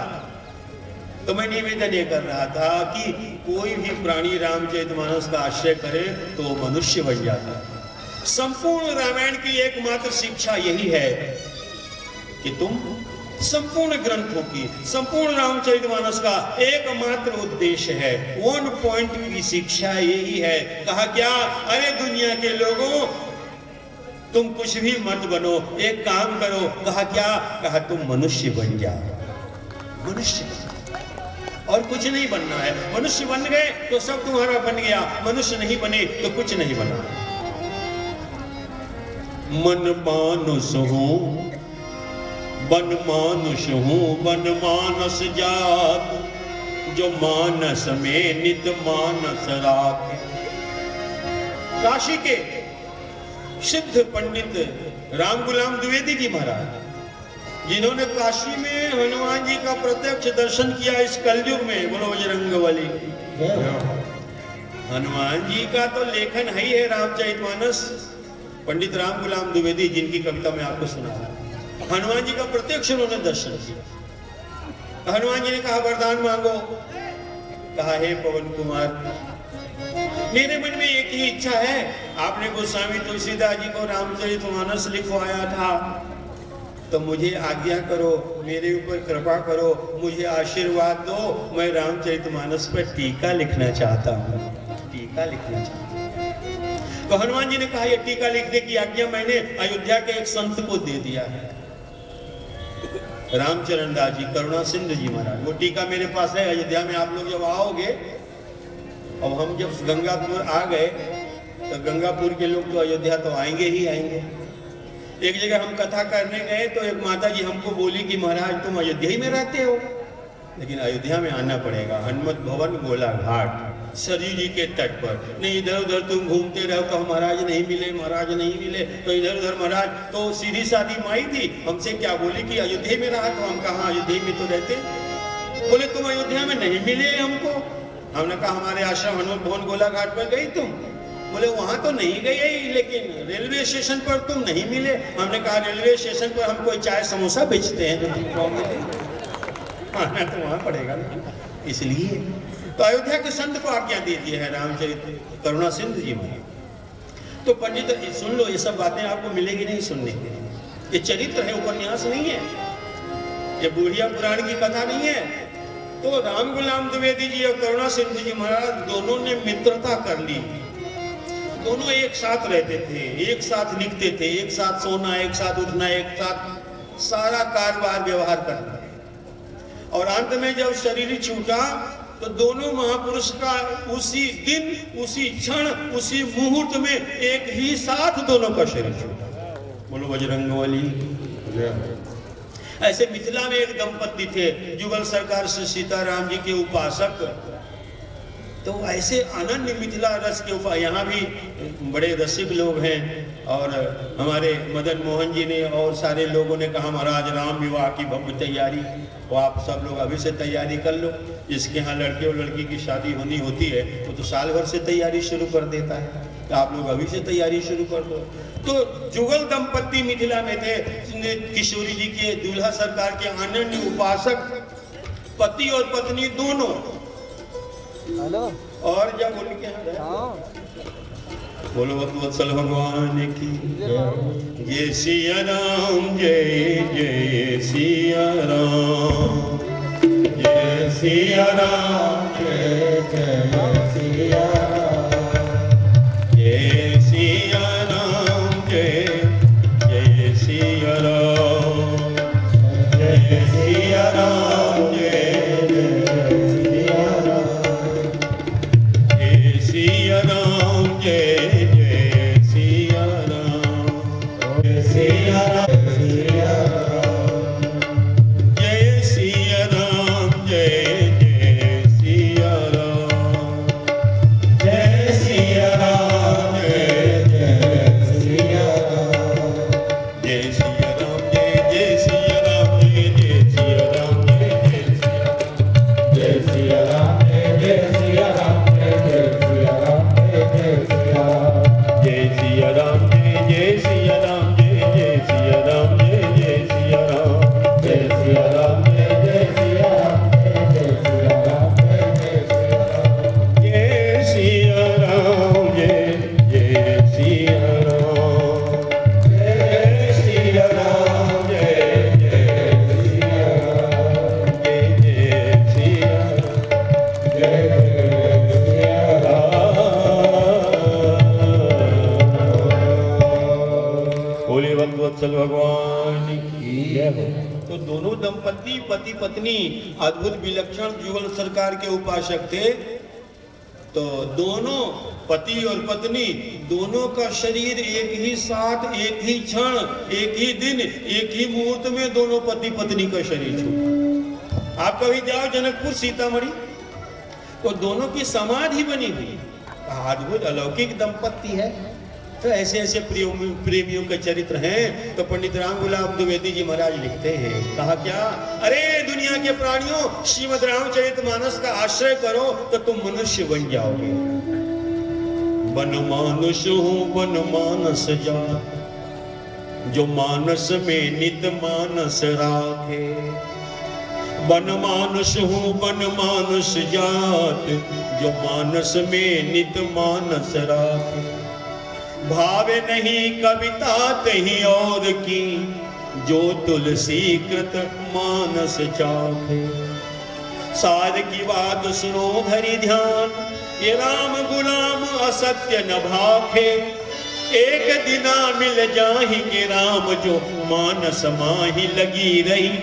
तो मैं निवेदन ये कर रहा था कि कोई भी प्राणी रामचरितमानस का आश्रय करे तो वो मनुष्य बन जाता है। संपूर्ण रामायण की एकमात्र शिक्षा यही है कि तुम संपूर्ण ग्रंथों की, संपूर्ण रामचरितमानस का एकमात्र उद्देश्य है, वन पॉइंट की शिक्षा यही है। कहा क्या, अरे दुनिया के लोगों तुम कुछ भी मत बनो, एक काम करो। कहा क्या, कहा तुम मनुष्य बन जाओ, मनुष्य और कुछ नहीं बनना है। मनुष्य बन गए तो सब तुम्हारा बन गया, मनुष्य नहीं बने तो कुछ नहीं बना। मन मानुष हूं, बन मानुष हूं, बन मानस जात, जो मानस में नित मानस राखे। काशी के सिद्ध पंडित राम गुलाम द्विवेदी जी महाराज, जिन्होंने काशी में हनुमान जी का प्रत्यक्ष दर्शन किया इस कलयुग में, बोलो बजरंगबली। हनुमान जी का तो लेखन है ही है रामचरितमानस। पंडित राम गुलाम द्विवेदी, जिनकी कविता मैं आपको सुना रहा, हनुमान जी का प्रत्यक्ष उन्होंने दर्शन किया। हनुमान जी ने कहा वरदान मांगो। कहा हे पवन कुमार, मेरे मन में एक ही इच्छा है, आपने गोस्वामी तुलसीदास जी को रामचरितमानस लिखवाया था, तो मुझे आज्ञा करो, मेरे ऊपर कृपा करो, मुझे आशीर्वाद दो, मैं रामचरितमानस पर टीका लिखना चाहता हूँ, टीका लिखना चाहता हूँ। तो हनुमान जी ने कहा, ये टीका लिखने की आज्ञा मैंने अयोध्या के एक संत को दे दिया है, रामचरण दास जी, करुणा सिंधु जी महाराज। वो टीका मेरे पास है अयोध्या में। आप लोग जब आओगे, अब हम जब गंगापुर आ गए तो गंगापुर के लोग तो अयोध्या तो आएंगे ही आएंगे। एक जगह हम कथा करने गए तो एक माता जी हमको बोली कि महाराज तुम अयोध्या ही में रहते हो, लेकिन अयोध्या में आना पड़ेगा, हनुमत भवन गोला घाट सरयू जी के तट पर। नहीं इधर उधर तुम घूमते रहो तो महाराज नहीं मिले, महाराज नहीं मिले, तो इधर उधर महाराज। तो सीधी सादी माई थी, हमसे क्या बोली कि अयोध्या में रहा, तो हम कहा अयोध्या में तो रहते। बोले तुम अयोध्या में नहीं मिले हमको। हमने कहा हमारे आश्रम हनुमत भवन गोला घाट पर गई तुम? बोले वहां तो नहीं गई, लेकिन रेलवे स्टेशन पर तुम नहीं मिले। हमने कहा रेलवे स्टेशन पर हम कोई चाय समोसा बेचते हैं तो तुम कहोगे आना तो वहां पड़ेगा ना। इसलिए तो अयोध्या के संत को आज्ञा दे दी है रामचरित करुणा सिंधु जी में। तो पंडित सुन लो, ये सब बातें आपको मिलेगी नहीं सुनने के लिए। ये चरित्र है, उपन्यास नहीं है, ये बुढ़िया पुराण की कथा नहीं है। तो राम गुलाम द्विवेदी जी और करुणा सिंधु जी महाराज दोनों ने मित्रता कर ली। दोनों एक साथ रहते थे, एक साथ लिखते थे, एक साथ सोना, एक साथ उठना, एक साथ सारा कारोबार व्यवहार करना। और अंत में जब शरीर छूटा तो दोनों महापुरुष का उसी दिन, उसी क्षण, उसी मुहूर्त में एक ही साथ दोनों का शरीर छूटा। बोलो बजरंगबली। ऐसे मिथिला में एक दंपति थे, जुगल सरकार से सीताराम जी के उपासक। तो ऐसे अनन्य मिथिला रस के ऊपर यहाँ भी बड़े रसिक लोग हैं। और हमारे मदन मोहन जी ने और सारे लोगों ने कहा महाराज राम विवाह की भव्य तैयारी, तो आप सब लोग अभी से तैयारी कर लो। जिसके यहाँ लड़के और लड़की की शादी होनी होती है वो तो साल भर से तैयारी शुरू कर देता है, तो आप लोग अभी से तैयारी शुरू कर दो। तो जुगल दंपति मिथिला में थे, किशोरी जी के दूल्हा सरकार के अनन्य उपासक, पति और पत्नी दोनों। और जब उनके यहाँ बोलो वत्सल भगवान की जय सिया राम, जय जय सिया राम, जय सिया राम, जय जय सिया राम, जय सिया राम, जय जय सिया राम, जय सिया राम, जय जय सिया राम, जय सिया राम, जय तो दोनों दंपति पति पत्नी अद्भुत विलक्षण जीवन सरकार के उपासक थे। तो दोनों पति और पत्नी दोनों का शरीर एक ही साथ, एक ही क्षण, एक ही दिन, एक ही मुहूर्त में दोनों पति पत्नी का शरीर छूटा। आप कभी जाओ जनकपुर सीतामढ़ी, तो दोनों की समाधि बनी हुई, अद्भुत अलौकिक दंपति है। तो ऐसे ऐसे प्रेमियों के चरित्र हैं। तो पंडित राम गुलाब द्विवेदी जी महाराज लिखते हैं, कहा क्या, अरे दुनिया के प्राणियों, श्रीमद् रामचरितमानस का आश्रय करो तो तुम मनुष्य बन जाओगे। बन मानुष हूँ बन मानस जात, जो मानस में नित मानस राखे। बन मानुष हूँ बन मानुष जात, जो मानस में नित मानस राखे। भावे नहीं कविता कहीं और की, जो तुलसी कृत मानस चाखे। सार की बात सुनो धरि ध्यान, ये राम गुलाम असत्य न भाखे। एक दिना मिल जाएंगे राम, जो मानस माही लगी रही।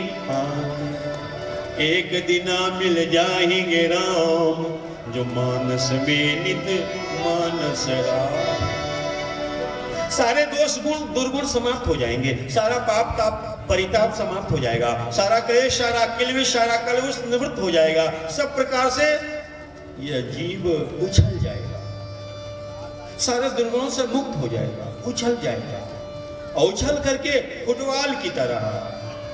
एक दिना मिल जाएंगे राम, जो मानस में नित मानस राम। सारे दोष गुण दुर्गुण समाप्त हो जाएंगे, सारा पाप ताप परिताप समाप्त हो जाएगा, सारा क्लेश, सारा किलविश, सारा कलुष निवृत्त हो जाएगा। सब प्रकार से यह जीव उछल जाएगा, सारे दुर्गुणों से मुक्त हो जाएगा, उछल जाएगा। और उछल करके फुटबॉल की तरह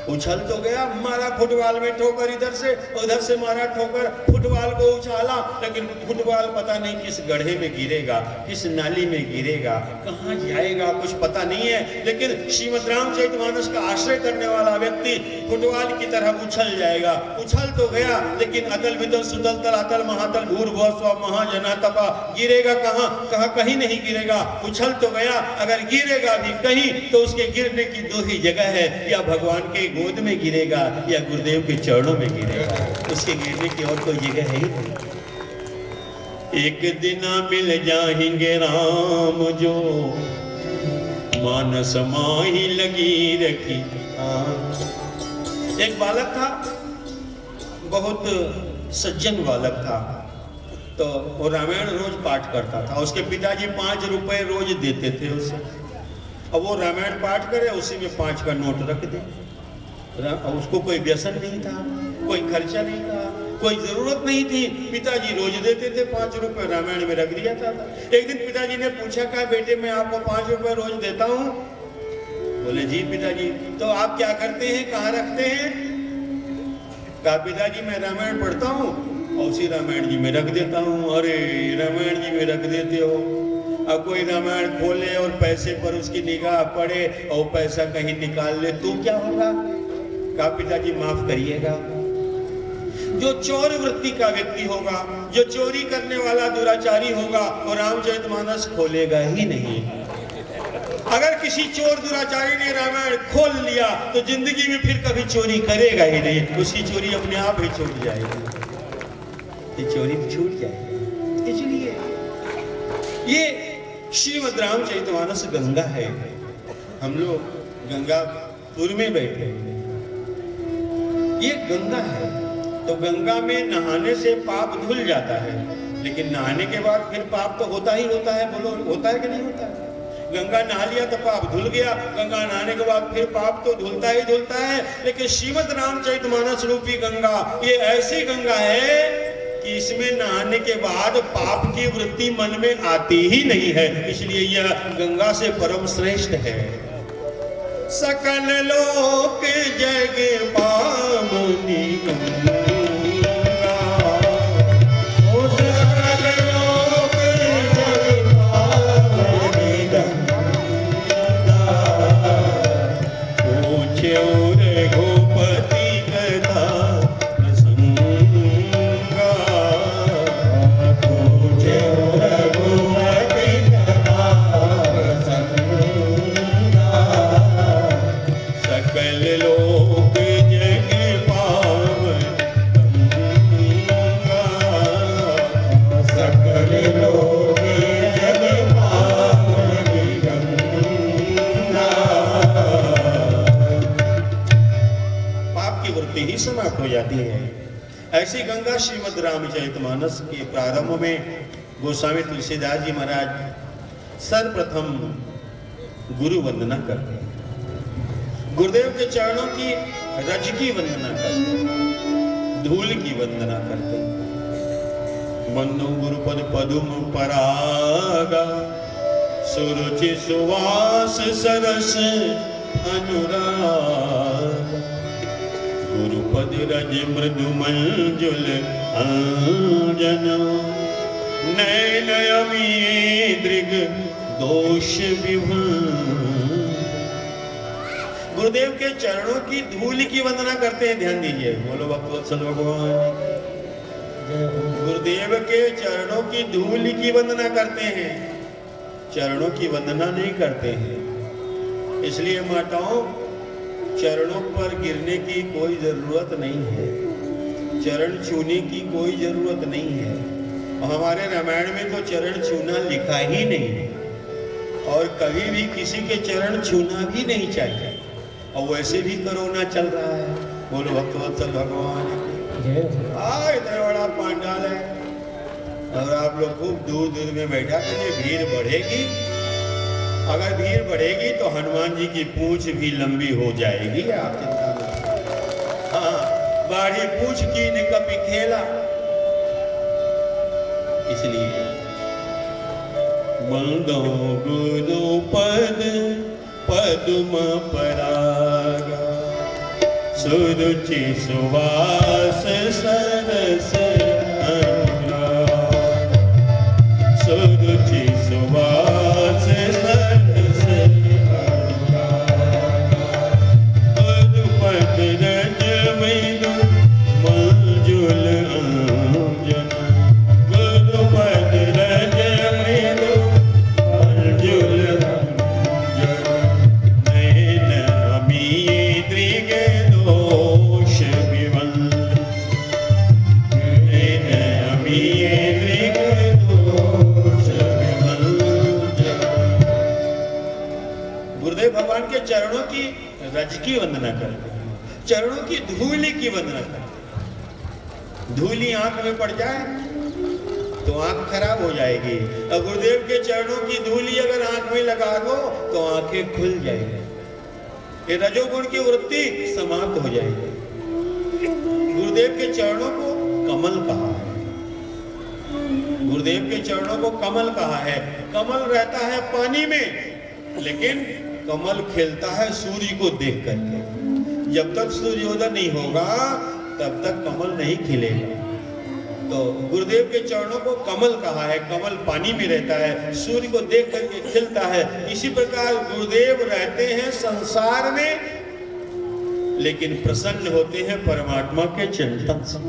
उछल तो गया, मारा फुटबॉल में ठोकर, इधर से उधर से मारा ठोकर, फुटबॉल को उछाला, लेकिन फुटबॉल पता नहीं किस गड्ढे में गिरेगा, किस नाली में गिरेगा, कहाँ जाएगा, कुछ पता नहीं है। लेकिन श्रीमद् रामचरितमानस का आश्रय करने वाला व्यक्ति फुटबॉल की तरह उछल जाएगा। उछल तो गया, लेकिन अतल वितल सुतल तलातल महातल भूर्भुवः स्वः महाजना तपा, गिरेगा कहाँ, कहाँ कहीं नहीं गिरेगा। उछल तो गया, अगर गिरेगा भी कहीं तो उसके गिरने की दो ही जगह है, या भगवान के गोद में गिरेगा या गुरुदेव के चरणों में गिरेगा, उसके गिरने की और कोई जगह है ही नहीं। एक दिन मिल जाएंगे राम, जो मानस माही लगी रखी। एक बालक था, बहुत सज्जन बालक था, तो वो रामायण रोज पाठ करता था। उसके पिताजी 5 रुपए रोज देते थे उसे, और वो रामायण पाठ करे, उसी में 5 का नोट रख दे। उसको कोई व्यसन नहीं था, कोई खर्चा नहीं था, कोई जरूरत नहीं थी, पिताजी रोज देते थे 5 रुपए, रामायण में रख दिया था। एक दिन पिताजी ने पूछा, कहा बेटे मैं आपको 5 रुपए रोज देता हूँ। बोले जी पिताजी। तो आप क्या करते हैं, कहाँ रखते हैं? कहा पिताजी मैं रामायण पढ़ता हूँ और उसी रामायण जी में रख देता हूँ। अरे रामायण जी में रख देते हो, अब कोई रामायण खोले और पैसे पर उसकी निगाह पड़े और पैसा कहीं निकाल ले तो क्या होगा? कहा पिताजी माफ करिएगा, जो चोर वृत्ति का व्यक्ति होगा, जो चोरी करने वाला दुराचारी होगा, वो रामचरितमानस खोलेगा ही नहीं। अगर किसी चोर दुराचारी ने रामायण खोल लिया तो जिंदगी में फिर कभी चोरी करेगा ही नहीं, उसकी चोरी अपने आप ही छूट जाएगी, चोरी छूट जाएगी। इसलिए ये श्रीमद् रामचरितमानस गंगा है। हम लोग गंगापुर में बैठे, ये गंगा है। तो गंगा में नहाने से पाप धुल जाता है, लेकिन नहाने के बाद फिर पाप तो होता ही होता है। बोलो होता है कि नहीं होता है? गंगा नहा लिया तो पाप धुल गया, गंगा नहाने के बाद फिर पाप तो धुलता ही धुलता है। लेकिन श्रीमद् रामचरितमानस रूपी गंगा ये ऐसी गंगा है कि इसमें नहाने के बाद पाप की वृत्ति मन में आती ही नहीं है, इसलिए यह गंगा से परम श्रेष्ठ है। सकल लोक जग पावनी गंगा, ओ सकल लोक जग पावनी गंगा, पूछे रघुपति कथा प्रसंगा, पूछे रघुपति कथा प्रसंगा, सकल लोक की वृत्ति ही समाप्त हो जाती है। ऐसी गंगा श्रीमद् रामचरितमानस के प्रारंभ में गोस्वामी तुलसीदास जी महाराज सर्वप्रथम गुरु वंदना करते हैं। गुरुदेव के चरणों की रज की वंदना करते हैं, धूल की वंदना करते हैं। वंदो गुरुपद पदुम परागा, सुरुचि सुवास सरस अनुराग। गुरुपद रज मृदु मंजुल अंजन, नयन अमी दृग दोष विभन। गुरुदेव के चरणों की धूल की वंदना करते हैं। ध्यान दीजिए, बोलो भक्तवत्सल भगवान। गुरुदेव के चरणों की धूल की वंदना करते हैं, चरणों की वंदना नहीं करते हैं। इसलिए माताओं, चरणों पर गिरने की कोई जरूरत नहीं है, चरण छूने की कोई जरूरत नहीं है। और हमारे रामायण में तो चरण छूना लिखा ही नहीं है, और कभी भी किसी के चरण छूना भी नहीं चाहिए। और वैसे भी कोरोना चल रहा है। बोलो भक्तवत्सल भगवान। इतना बड़ा पंडाल है और आप लोग खूब दूर दूर में बैठा करिए। भीड़ बढ़ेगी, अगर भीड़ बढ़ेगी तो हनुमान जी की पूंछ भी लंबी हो जाएगी, आप चिंता मत। हाँ, बाढ़ी पूंछ की निकपी खेला। इसलिए वंदो गुरु पद पद्म परागा, सुरुचि सुवास सरस अनुराग। सुरुचि सुवास सरस अनुराग। गुरुपद रज मृदु मंजुल अंजन। गुरुपद रज मृदु मंजुल अंजन, नयन अमी दृग दोष विमल। नयन अमी दृग दोष विमल। गुरुदेव भगवान के चरणों की रज की वंदना करते हैं, चरणों की धूली की वंदना करते हैं। धूली आंख में पड़ जाए तो आंख खराब हो जाएगी, और गुरुदेव के चरणों की धूली अगर आंख में लगा दो तो आंखें खुल जाएगी। ये रजोगुण की वृत्ति समाप्त हो जाएगी। गुरुदेव के चरणों को कमल कहा है। गुरुदेव के चरणों को कमल कहा है। कमल रहता है पानी में, लेकिन कमल खिलता है सूर्य को देख करके। जब तक सूर्योदय नहीं होगा तब तक कमल नहीं खिलेगा। तो गुरुदेव के चरणों को कमल कहा है। कमल पानी में रहता है, सूर्य को देख करके खिलता है। इसी प्रकार गुरुदेव रहते हैं संसार में, लेकिन प्रसन्न होते हैं परमात्मा के चिंतन से।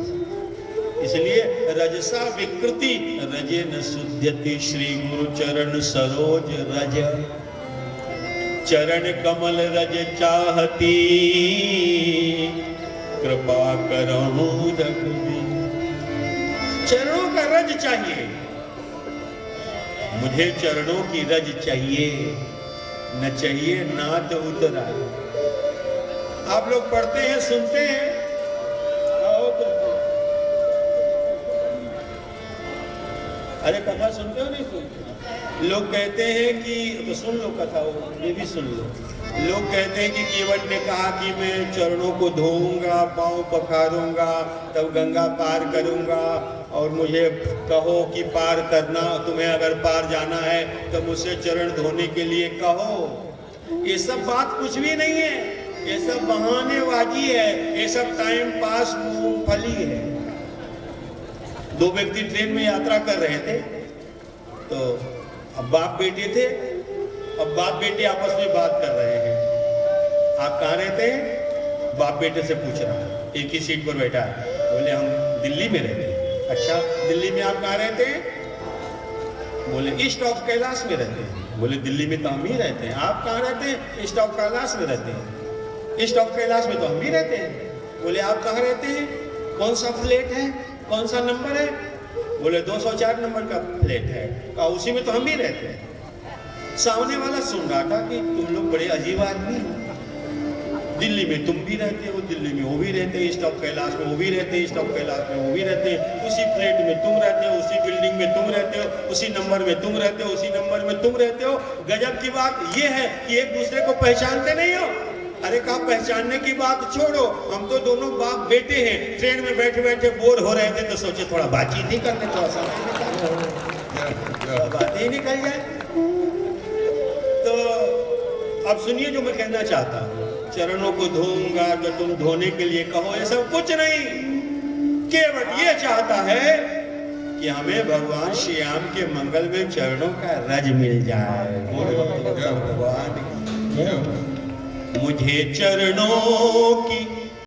इसलिए रजसा विकृति रजे न शुद्ध्यति, श्री गुरु चरण सरोज रज। चरण कमल रज चाहती, कृपा करो रघुवीर। चरणों का रज चाहिए, मुझे चरणों की रज चाहिए, न चाहिए नाथ उतरा। आप लोग पढ़ते हैं, सुनते हैं, अरे कथा सुनते हो नहीं सुनते? लोग कहते हैं कि, तो सुन लो कथा, ये भी सुन लो। लोग कहते हैं कि केवट ने कहा कि मैं चरणों को धोऊंगा, पांव पखारूंगा, तब गंगा पार करूंगा, और मुझे कहो कि पार करना, तुम्हें अगर पार जाना है तो मुझसे चरण धोने के लिए कहो। ये सब बात कुछ भी नहीं है, ये सब बहानेबाजी है, ये सब टाइम पास मूंगफली है। दो व्यक्ति ट्रेन में यात्रा कर रहे थे, तो अब बाप बेटे थे। अब बाप बेटे आपस में बात कर रहे हैं। आप कहाँ रहते हैं? बाप बेटे से पूछ रहा है, एक ही सीट पर बैठा है। बोले हम दिल्ली में रहते हैं। अच्छा, दिल्ली में आप कहाँ रहते हैं? बोले ईस्ट ऑफ कैलाश में रहते हैं। बोले दिल्ली में तो हम ही रहते हैं। आप कहाँ रहते हैं? ईस्ट ऑफ कैलाश में रहते हैं। ईस्ट ऑफ कैलाश में तो हम भी रहते हैं। बोले आप कहाँ रहते हैं? कौन सा फ्लैट है, कौन सा नंबर है? बोले 204 नंबर का फ्लैट है। कहा उसी में तो हम भी रहते हैं। सामने वाला सुन रहा था कि तुम लोग बड़े अजीब आदमी हो, दिल्ली में तुम भी रहते हो, दिल्ली में वो भी रहते हैं स्टॉप कैलाश में, वो भी रहते हैं स्टॉप कैलाश में, वो भी रहते हैं उसी फ्लैट में तुम रहते हो, उसी बिल्डिंग में तुम रहते हो, उसी नंबर में तुम रहते हो, उसी नंबर में तुम रहते हो। गजब की बात ये है कि एक दूसरे को पहचानते नहीं हो। अरे कहा पहचानने की बात छोड़ो, हम तो दोनों बाप बेटे हैं। ट्रेन में बैठे बैठे बोर हो रहे थे तो सोचे थोड़ा बातचीत ही करते, थोड़ा समय बात ही निकल जाए। तो अब सुनिए जो मैं कहना चाहता हूँ, चरणों को धोऊंगा तो तुम धोने के लिए कहो, ये सब कुछ नहीं। केवल ये चाहता है कि हमें भगवान श्री राम के मंगल में चरणों का रज मिल जाए। भगवान मुझे चरणों की